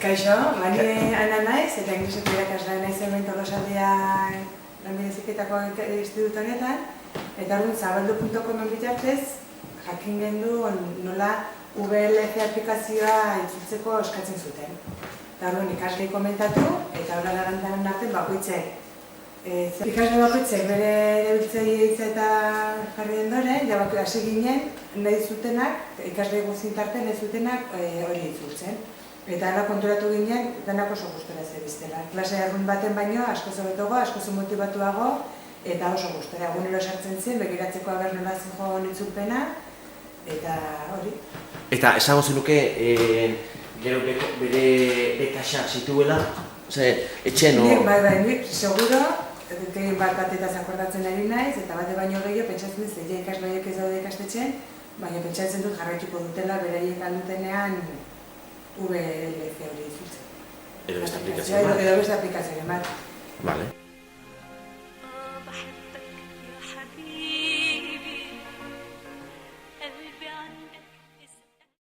Kaixo, bani Ana naiz, eta inglesetik irakasle naiz hemen Tolosaldia Lanbide Heziketako institutu honetan, eta orduan zabaldu.comen bitartez jakin gendu nola VLC aplikazioa itzultzeko eskatzen zuten. Eta orduan ikaslei komentatu, eta horrela garantaren artean bakoitzek. Ikasle bakoitzek bere erabiltzaile hitza eta jarri den doren, hasi ginen nahi zutenak, ikasle guztien tartean nahi zutenak hori itzultzen. Eta ara konturatu ginen, denak oso gustora zebiztela. Klase errun baten baino, asko zebetogo, asko motivatuago, eta oso gustora. Egunero sartzen zen, begiratzeko aber nola zijoan itzulpena, eta hori. Eta esango zenuke, gero bere kaxak zituela, etxen o... Nik, seguro, egin batetaz akordatzen ari naiz, eta bate baino gehiago pentsatzen dut, zeia ikasbaiek ez daude ikastetxen, baina pentsatzen dut jarraituko dutela beraiek aldutenean VLC hori izutzen. Edo beste aplikazioa bat? Edo beste aplikazioa bat. Vale.